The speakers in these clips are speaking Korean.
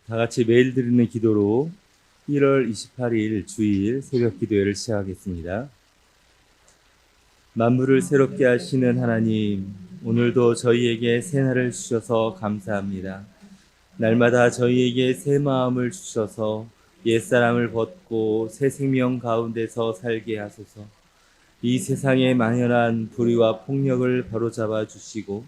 다 같이 매일 드리는 기도로 1월 28일 주일 새벽 기도회를 시작하겠습니다. 만물을 새롭게 하시는 하나님, 오늘도 저희에게 새 날을 주셔서 감사합니다. 날마다 저희에게 새 마음을 주셔서 옛사람을 벗고 새 생명 가운데서 살게 하소서. 이 세상에 만연한 불의와 폭력을 바로잡아 주시고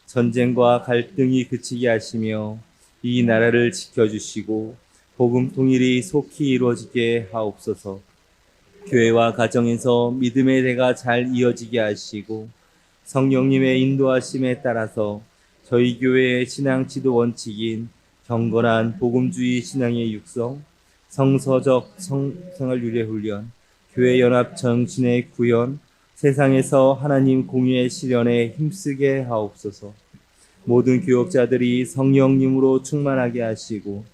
전쟁과 갈등이 그치게 하시며 이 나라를 지켜주시고 복음 통일이 속히 이루어지게 하옵소서. 교회와 가정에서 믿음의 대가 잘 이어지게 하시고 성령님의 인도하심에 따라서 저희 교회의 신앙 지도 원칙인 경건한 복음주의 신앙의 육성, 성서적 생활 유래 훈련, 교회 연합 정신의 구현, 세상에서 하나님 공의의 실현에 힘쓰게 하옵소서. 모든 교역자들이 성령님으로 충만하게 하시고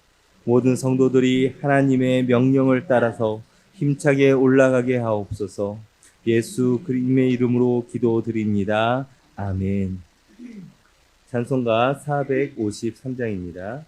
모든 성도들이 하나님의 명령을 따라서 힘차게 올라가게 하옵소서. 예수 그리스도의 이름으로 기도드립니다. 아멘. 찬송가 453장입니다.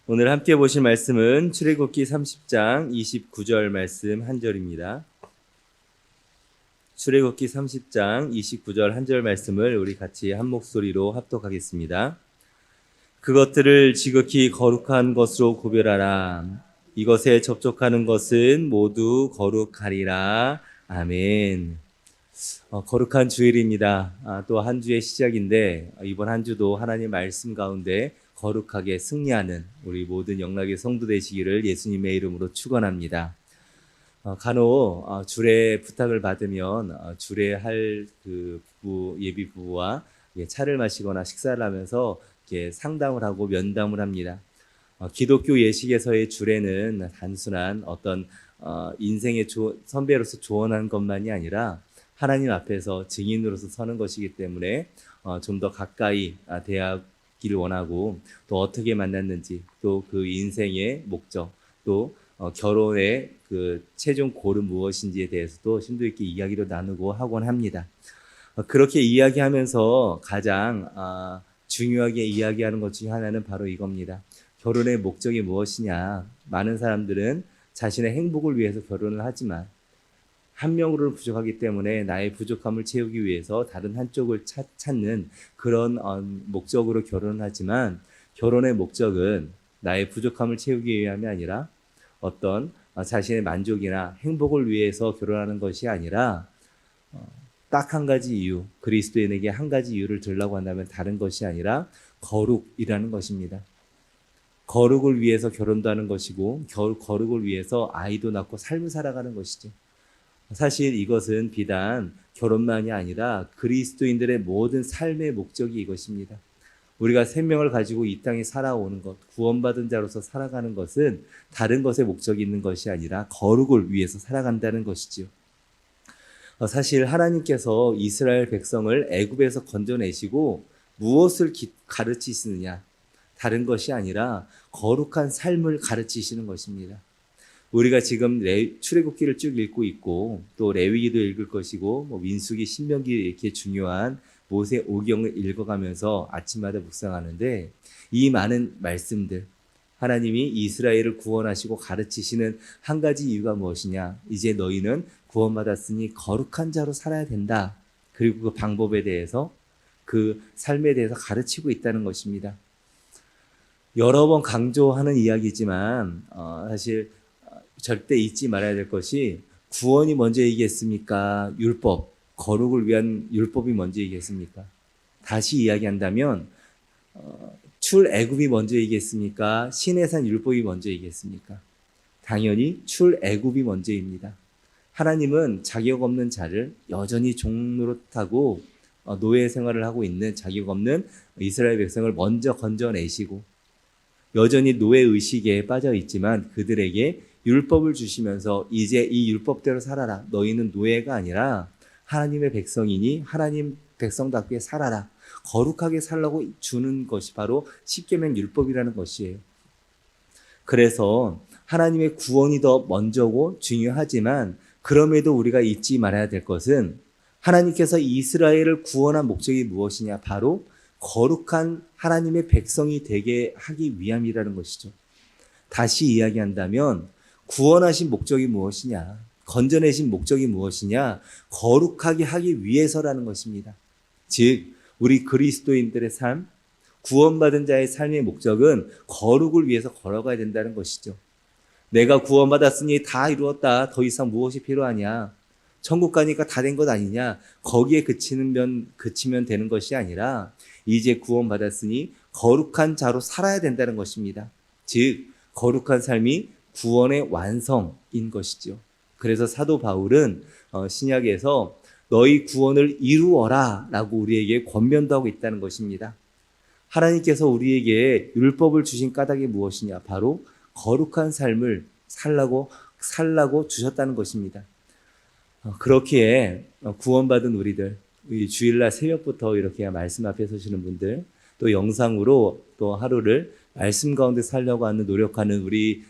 오늘 함께 보실 말씀은 출애굽기 30장 29절 말씀 한 절입니다. 출애굽기 30장 29절 한 절 말씀을 우리 같이 한 목소리로 합독하겠습니다. 그것들을 지극히 거룩한 것으로 구별하라. 이것에 접촉하는 것은 모두 거룩하리라. 아멘. 거룩한 주일입니다. 또 한 주의 시작인데 이번 한 주도 하나님 말씀 가운데 거룩하게 승리하는 우리 모든 영락의 성도 되시기를 예수님의 이름으로 축원합니다. 간혹 주례 부탁을 받으면 주례할 그 부부, 예비 부부와 차를 마시거나 식사를 하면서 이렇게 상담을 하고 면담을 합니다. 기독교 예식에서의 주례는 단순한 어떤 인생의 선배로서 조언하는 것만이 아니라 하나님 앞에서 증인으로서 서는 것이기 때문에 좀 더 가까이 대하기를 원하고, 또 어떻게 만났는지, 또 그 인생의 목적, 또 결혼의 그 최종 골은 무엇인지에 대해서도 심도 있게 이야기를 나누고 하곤 합니다. 그렇게 이야기하면서 가장 중요하게 이야기하는 것 중에 하나는 바로 이겁니다. 결혼의 목적이 무엇이냐. 많은 사람들은 자신의 행복을 위해서 결혼을 하지만 한 명으로는 부족하기 때문에 나의 부족함을 채우기 위해서 다른 한쪽을 찾는 그런 목적으로 결혼을 하지만, 결혼의 목적은 나의 부족함을 채우기 위함이 아니라 어떤 자신의 만족이나 행복을 위해서 결혼하는 것이 아니라 딱 한 가지 이유, 그리스도인에게 한 가지 이유를 들라고 한다면 다른 것이 아니라 거룩이라는 것입니다. 거룩을 위해서 결혼도 하는 것이고, 거룩을 위해서 아이도 낳고 삶을 살아가는 것이죠. 사실 이것은 비단 결혼만이 아니라 그리스도인들의 모든 삶의 목적이 이것입니다. 우리가 생명을 가지고 이 땅에 살아오는 것, 구원받은 자로서 살아가는 것은 다른 것에 목적이 있는 것이 아니라 거룩을 위해서 살아간다는 것이지요. 사실 하나님께서 이스라엘 백성을 애굽에서 건져내시고 무엇을 가르치시느냐, 다른 것이 아니라 거룩한 삶을 가르치시는 것입니다. 우리가 지금 출애굽기를 쭉 읽고 있고, 또 레위기도 읽을 것이고, 민수기, 신명기 이렇게 중요한 모세 오경을 읽어가면서 아침마다 묵상하는데, 이 많은 말씀들, 하나님이 이스라엘을 구원하시고 가르치시는 한 가지 이유가 무엇이냐? 이제 너희는 구원받았으니 거룩한 자로 살아야 된다. 그리고 그 방법에 대해서, 그 삶에 대해서 가르치고 있다는 것입니다. 여러 번 강조하는 이야기지만 사실 절대 잊지 말아야 될 것이, 구원이 먼저이겠습니까? 율법, 거룩을 위한 율법이 먼저이겠습니까? 다시 이야기한다면 출애굽이 먼저이겠습니까? 시내산 율법이 먼저이겠습니까? 당연히 출애굽이 먼저입니다. 하나님은 자격 없는 자를 여전히 종노릇하고 노예 생활을 하고 있는 자격 없는 이스라엘 백성을 먼저 건져내시고, 여전히 노예 의식에 빠져 있지만 그들에게 율법을 주시면서 이제 이 율법대로 살아라. 너희는 노예가 아니라 하나님의 백성이니 하나님 백성답게 살아라. 거룩하게 살라고 주는 것이 바로 십계명 율법이라는 것이에요. 그래서 하나님의 구원이 더 먼저고 중요하지만, 그럼에도 우리가 잊지 말아야 될 것은 하나님께서 이스라엘을 구원한 목적이 무엇이냐? 바로 거룩한 하나님의 백성이 되게 하기 위함이라는 것이죠. 다시 이야기한다면 구원하신 목적이 무엇이냐? 건져내신 목적이 무엇이냐? 거룩하게 하기 위해서라는 것입니다. 즉 우리 그리스도인들의 삶, 구원받은 자의 삶의 목적은 거룩을 위해서 걸어가야 된다는 것이죠. 내가 구원받았으니 다 이루었다. 더 이상 무엇이 필요하냐? 천국 가니까 다 된 것 아니냐? 거기에 그치면 되는 것이 아니라 이제 구원받았으니 거룩한 자로 살아야 된다는 것입니다. 즉 거룩한 삶이 구원의 완성인 것이죠. 그래서 사도 바울은 신약에서 너희 구원을 이루어라 라고 우리에게 권면도 하고 있다는 것입니다. 하나님께서 우리에게 율법을 주신 까닭이 무엇이냐? 바로 거룩한 삶을 살라고 주셨다는 것입니다. 그렇기에 구원받은 우리들, 주일날 새벽부터 이렇게 말씀 앞에 서시는 분들, 또 영상으로 또 하루를 말씀 가운데 살려고 하는 노력하는 우리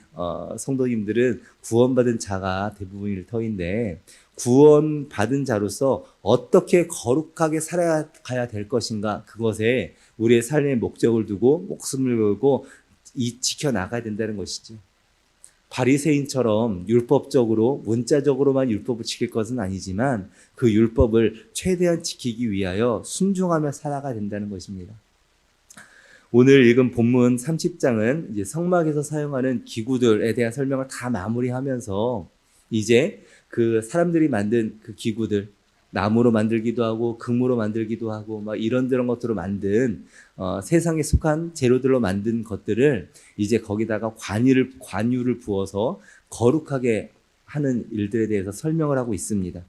성도님들은 구원받은 자가 대부분일 터인데, 구원받은 자로서 어떻게 거룩하게 살아가야 될 것인가, 그것에 우리의 삶의 목적을 두고 목숨을 걸고 지켜나가야 된다는 것이죠. 바리새인처럼 율법적으로 문자적으로만 율법을 지킬 것은 아니지만 그 율법을 최대한 지키기 위하여 순종하며 살아가야 된다는 것입니다. 오늘 읽은 본문 30장은 이제 성막에서 사용하는 기구들에 대한 설명을 다 마무리하면서 이제 그 사람들이 만든 그 기구들, 나무로 만들기도 하고 금으로 만들기도 하고 막 이런저런 것들로 만든 세상에 속한 재료들로 만든 것들을 이제 거기다가 관유를 부어서 거룩하게 하는 일들에 대해서 설명을 하고 있습니다.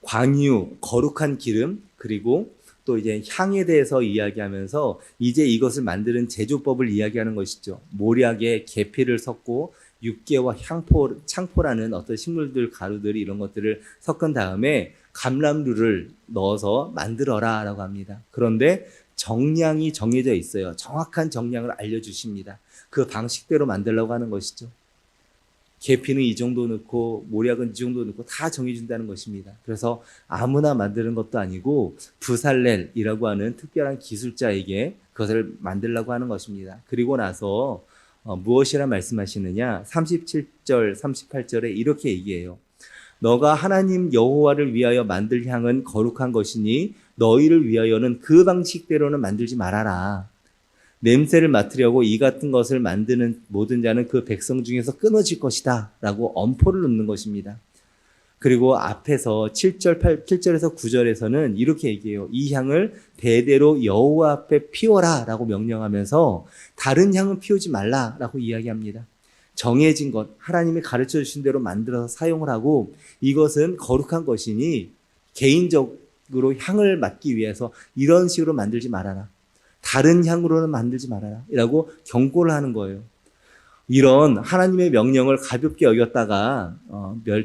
관유, 거룩한 기름, 그리고 또 이제 향에 대해서 이야기하면서 이제 이것을 만드는 제조법을 이야기하는 것이죠. 모략에 계피를 섞고 육계와 창포라는 어떤 식물들, 가루들 이런 것들을 섞은 다음에 감람류를 넣어서 만들어라 라고 합니다. 그런데 정량이 정해져 있어요. 정확한 정량을 알려주십니다. 그 방식대로 만들려고 하는 것이죠. 계피는 이 정도 넣고 모략은 이 정도 넣고 다 정해준다는 것입니다. 그래서 아무나 만드는 것도 아니고 부살렐이라고 하는 특별한 기술자에게 그것을 만들려고 하는 것입니다. 그리고 나서 무엇이라 말씀하시느냐? 37절, 38절에 이렇게 얘기해요. 너가 하나님 여호와를 위하여 만들 향은 거룩한 것이니 너희를 위하여는 그 방식대로는 만들지 말아라. 냄새를 맡으려고 이 같은 것을 만드는 모든 자는 그 백성 중에서 끊어질 것이다 라고 엄포를 놓는 것입니다. 그리고 앞에서 7절에서 9절에서는 이렇게 얘기해요. 이 향을 대대로 여호와 앞에 피워라 라고 명령하면서 다른 향은 피우지 말라 라고 이야기합니다. 정해진 것, 하나님이 가르쳐 주신 대로 만들어서 사용을 하고 이것은 거룩한 것이니 개인적으로 향을 맡기 위해서 이런 식으로 만들지 말아라. 다른 향으로는 만들지 말아라 라고 경고를 하는 거예요. 이런 하나님의 명령을 가볍게 여겼다가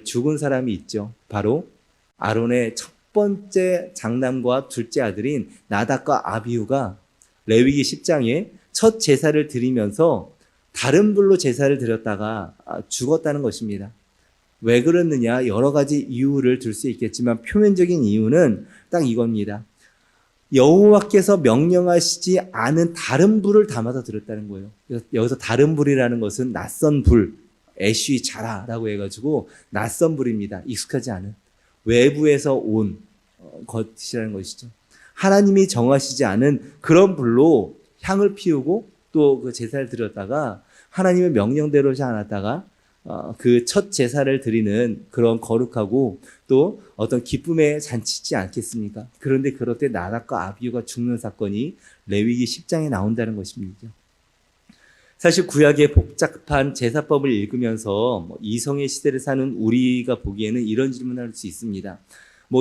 죽은 사람이 있죠. 바로 아론의 첫 번째 장남과 둘째 아들인 나답과 아비후가 레위기 10장에 첫 제사를 드리면서 다른 불로 제사를 드렸다가 죽었다는 것입니다. 왜 그랬느냐? 여러 가지 이유를 들 수 있겠지만 표면적인 이유는 딱 이겁니다. 여호와께서 명령하시지 않은 다른 불을 담아서 드렸다는 거예요. 여기서 다른 불이라는 것은 낯선 불, 애쉬 자라라고 해가지고 낯선 불입니다. 익숙하지 않은 외부에서 온 것이라는 것이죠. 하나님이 정하시지 않은 그런 불로 향을 피우고 또 그 제사를 드렸다가 하나님의 명령대로지 않았다가 그 첫 제사를 드리는 그런 거룩하고 또 어떤 기쁨의 잔치지 않겠습니까? 그런데 그럴 때 나답과 아비후가 죽는 사건이 레위기 10장에 나온다는 것입니다. 사실 구약의 복잡한 제사법을 읽으면서 이성의 시대를 사는 우리가 보기에는 이런 질문을 할 수 있습니다.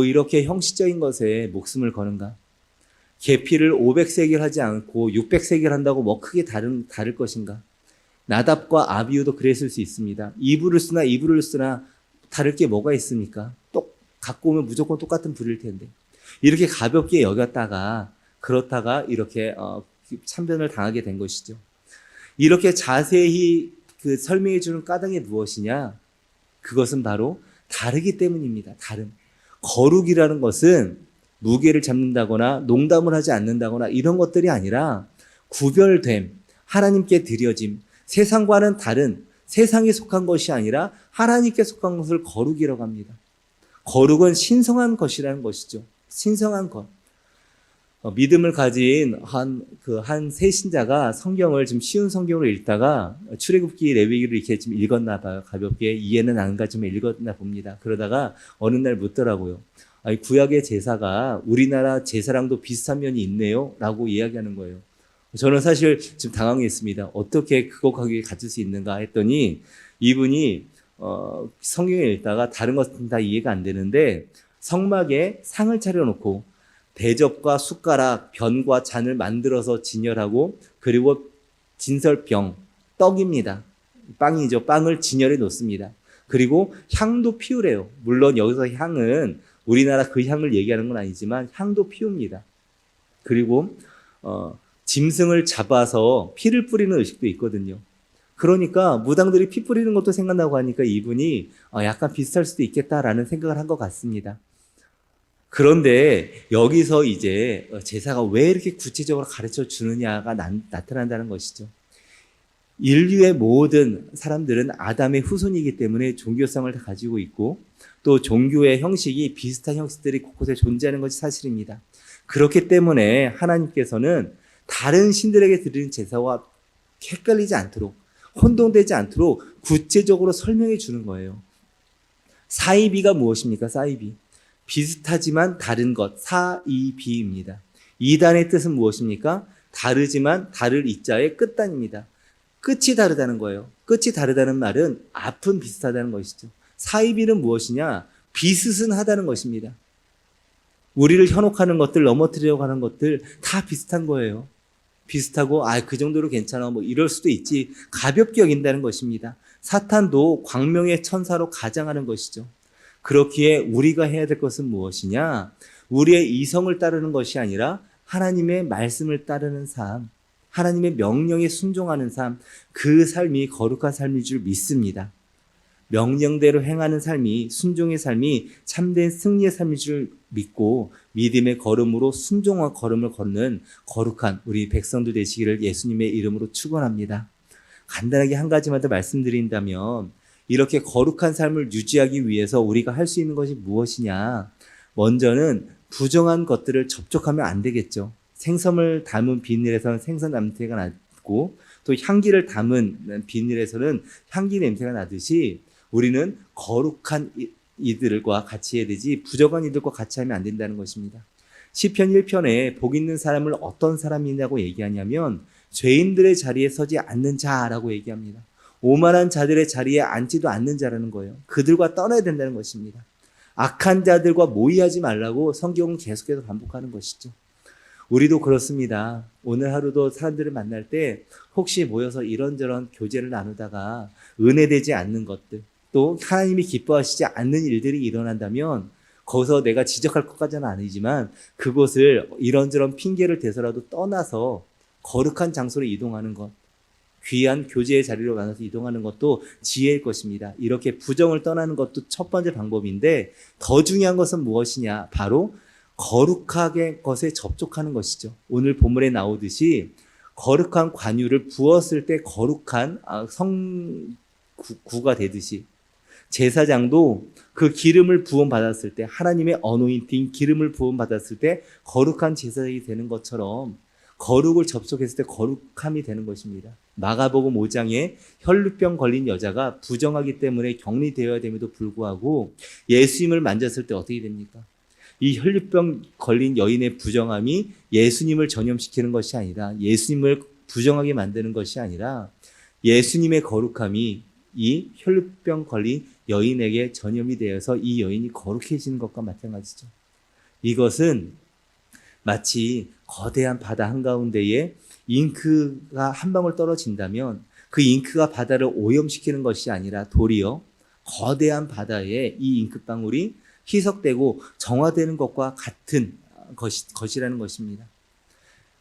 이렇게 형식적인 것에 목숨을 거는가? 계피를 500세겔 하지 않고 600세겔 한다고 크게 다를 것인가? 나답과 아비후도 그랬을 수 있습니다. 이 불을 쓰나 이 불을 쓰나 다를 게 뭐가 있습니까? 갖고 오면 무조건 똑같은 불일 텐데. 이렇게 가볍게 여겼다가 그렇다가 이렇게 참변을 당하게 된 것이죠. 이렇게 자세히 설명해 주는 까닭이 무엇이냐? 그것은 바로 다르기 때문입니다. 다름. 거룩이라는 것은 무게를 잡는다거나 농담을 하지 않는다거나 이런 것들이 아니라 구별됨, 하나님께 드려짐, 세상과는 다른 세상에 속한 것이 아니라 하나님께 속한 것을 거룩이라고 합니다. 거룩은 신성한 것이라는 것이죠. 신성한 것. 믿음을 가진 한 세신자가 성경을 좀 쉬운 성경으로 읽다가 출애굽기 레위기를 이렇게 좀 읽었나 봐요. 가볍게 이해는 안 가지만 읽었나 봅니다. 그러다가 어느 날 묻더라고요. 구약의 제사가 우리나라 제사랑도 비슷한 면이 있네요 라고 이야기하는 거예요. 저는 사실 좀 당황했습니다. 어떻게 그것하게 같을 수 있는가 했더니 이분이 성경을 읽다가 다른 것은 다 이해가 안 되는데 성막에 상을 차려놓고 대접과 숟가락, 변과 잔을 만들어서 진열하고 그리고 진설병, 떡입니다. 빵이죠. 빵을 진열해 놓습니다. 그리고 향도 피우래요. 물론 여기서 향은 우리나라 그 향을 얘기하는 건 아니지만 향도 피웁니다. 그리고 짐승을 잡아서 피를 뿌리는 의식도 있거든요. 그러니까 무당들이 피 뿌리는 것도 생각나고 하니까 이분이 약간 비슷할 수도 있겠다라는 생각을 한 것 같습니다. 그런데 여기서 이제 제사가 왜 이렇게 구체적으로 가르쳐 주느냐가 나타난다는 것이죠. 인류의 모든 사람들은 아담의 후손이기 때문에 종교성을 다 가지고 있고 또 종교의 형식이 비슷한 형식들이 곳곳에 존재하는 것이 사실입니다. 그렇기 때문에 하나님께서는 다른 신들에게 드리는 제사와 헷갈리지 않도록 혼동되지 않도록 구체적으로 설명해 주는 거예요. 사이비가 무엇입니까? 사이비. 비슷하지만 다른 것, 사이비입니다. 이단의 뜻은 무엇입니까? 다르지만 다를 이자의 끝단입니다. 끝이 다르다는 거예요. 끝이 다르다는 말은 앞은 비슷하다는 것이죠. 사이비는 무엇이냐? 비슷은 하다는 것입니다. 우리를 현혹하는 것들, 넘어뜨리려고 하는 것들 다 비슷한 거예요. 비슷하고 그 정도로 괜찮아 뭐 이럴 수도 있지, 가볍게 여긴다는 것입니다. 사탄도 광명의 천사로 가장하는 것이죠. 그렇기에 우리가 해야 될 것은 무엇이냐? 우리의 이성을 따르는 것이 아니라 하나님의 말씀을 따르는 삶, 하나님의 명령에 순종하는 삶, 그 삶이 거룩한 삶인 줄 믿습니다. 명령대로 행하는 삶이, 순종의 삶이 참된 승리의 삶인 줄 믿고 믿음의 걸음으로 순종한 걸음을 걷는 거룩한 우리 백성들 되시기를 예수님의 이름으로 축원합니다. 간단하게 한 가지만 더 말씀드린다면, 이렇게 거룩한 삶을 유지하기 위해서 우리가 할 수 있는 것이 무엇이냐? 먼저는 부정한 것들을 접촉하면 안 되겠죠. 생선을 담은 비닐에서는 생선 냄새가 나고, 또 향기를 담은 비닐에서는 향기 냄새가 나듯이 우리는 거룩한 이들과 같이 해야 되지 부정한 이들과 같이 하면 안 된다는 것입니다. 시편 1편에 복 있는 사람을 어떤 사람이냐고 얘기하냐면 죄인들의 자리에 서지 않는 자라고 얘기합니다. 오만한 자들의 자리에 앉지도 않는 자라는 거예요. 그들과 떠나야 된다는 것입니다. 악한 자들과 모의하지 말라고 성경은 계속해서 반복하는 것이죠. 우리도 그렇습니다. 오늘 하루도 사람들을 만날 때 혹시 모여서 이런저런 교제를 나누다가 은혜되지 않는 것들, 또 하나님이 기뻐하시지 않는 일들이 일어난다면 거기서 내가 지적할 것까지는 아니지만 그곳을 이런저런 핑계를 대서라도 떠나서 거룩한 장소로 이동하는 것, 귀한 교제의 자리로 나눠서 이동하는 것도 지혜일 것입니다. 이렇게 부정을 떠나는 것도 첫 번째 방법인데, 더 중요한 것은 무엇이냐? 바로 거룩하게 것에 접촉하는 것이죠. 오늘 본문에 나오듯이 거룩한 관유를 부었을 때 거룩한 성구가 되듯이, 제사장도 그 기름을 부음받았을 때, 하나님의 어노인팅 기름을 부음받았을 때 거룩한 제사장이 되는 것처럼 거룩을 접촉했을 때 거룩함이 되는 것입니다. 마가복음 5장에 혈루병 걸린 여자가 부정하기 때문에 격리되어야 됨에도 불구하고 예수님을 만졌을 때 어떻게 됩니까? 이 혈루병 걸린 여인의 부정함이 예수님을 전염시키는 것이 아니라, 예수님을 부정하게 만드는 것이 아니라 예수님의 거룩함이 이 혈루병 걸린 여인에게 전염이 되어서 이 여인이 거룩해지는 것과 마찬가지죠. 이것은 마치 거대한 바다 한가운데에 잉크가 한 방울 떨어진다면 그 잉크가 바다를 오염시키는 것이 아니라 도리어 거대한 바다에 이 잉크방울이 희석되고 정화되는 것과 같은 것이라는 것입니다.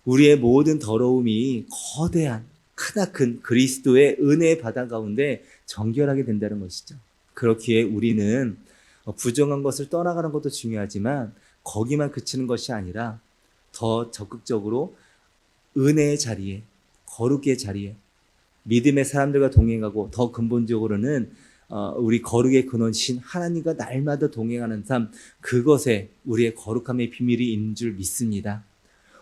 우리의 모든 더러움이 거대한 크나큰 그리스도의 은혜의 바다 가운데 정결하게 된다는 것이죠. 그렇기에 우리는 부정한 것을 떠나가는 것도 중요하지만 거기만 그치는 것이 아니라 더 적극적으로 은혜의 자리에, 거룩의 자리에, 믿음의 사람들과 동행하고, 더 근본적으로는 우리 거룩의 근원신 하나님과 날마다 동행하는 삶, 그것에 우리의 거룩함의 비밀이 있는 줄 믿습니다.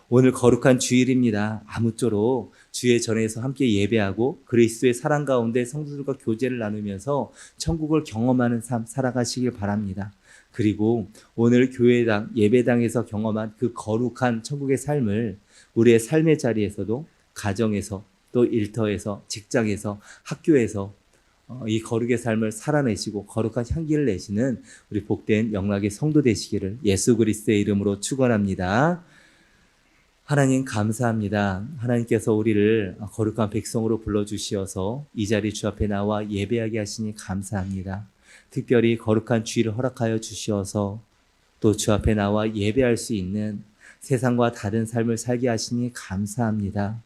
오늘 거룩한 주일입니다. 아무쪼록 주의 전에서 함께 예배하고 그리스도의 사랑 가운데 성도들과 교제를 나누면서 천국을 경험하는 삶 살아가시길 바랍니다. 그리고 오늘 교회당, 예배당에서 경험한 그 거룩한 천국의 삶을 우리의 삶의 자리에서도, 가정에서, 또 일터에서, 직장에서, 학교에서 이 거룩의 삶을 살아내시고 거룩한 향기를 내시는 우리 복된 영락의 성도 되시기를 예수 그리스도의 이름으로 축원합니다. 하나님 감사합니다. 하나님께서 우리를 거룩한 백성으로 불러주시어서 이 자리 주 앞에 나와 예배하게 하시니 감사합니다. 특별히 거룩한 주일을 허락하여 주시어서 또 주 앞에 나와 예배할 수 있는 세상과 다른 삶을 살게 하시니 감사합니다.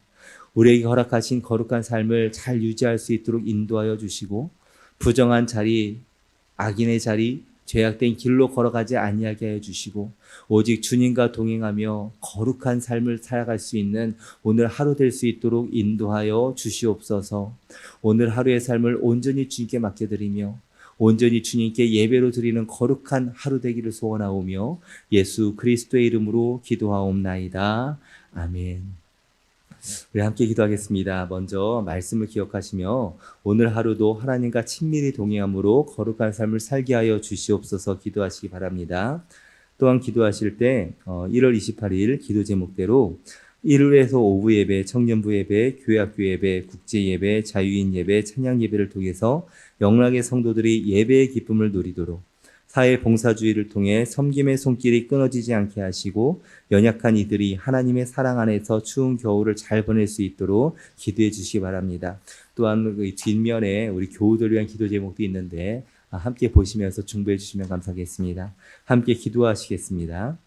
우리에게 허락하신 거룩한 삶을 잘 유지할 수 있도록 인도하여 주시고, 부정한 자리, 악인의 자리, 죄악된 길로 걸어가지 아니하게 하여 주시고, 오직 주님과 동행하며 거룩한 삶을 살아갈 수 있는 오늘 하루 될 수 있도록 인도하여 주시옵소서. 오늘 하루의 삶을 온전히 주님께 맡겨드리며 온전히 주님께 예배로 드리는 거룩한 하루 되기를 소원하오며 예수 그리스도의 이름으로 기도하옵나이다. 아멘. 우리 함께 기도하겠습니다. 먼저 말씀을 기억하시며 오늘 하루도 하나님과 친밀히 동행함으로 거룩한 삶을 살게 하여 주시옵소서 기도하시기 바랍니다. 또한 기도하실 때 1월 28일 기도 제목대로 일요일에서 오후 예배, 청년부 예배, 교회학교 예배, 국제 예배, 자유인 예배, 찬양 예배를 통해서 영락의 성도들이 예배의 기쁨을 누리도록 사회 봉사주의를 통해 섬김의 손길이 끊어지지 않게 하시고 연약한 이들이 하나님의 사랑 안에서 추운 겨울을 잘 보낼 수 있도록 기도해 주시기 바랍니다. 또한 그 뒷면에 우리 교우들을 위한 기도 제목도 있는데 함께 보시면서 중보해 주시면 감사하겠습니다. 함께 기도하시겠습니다.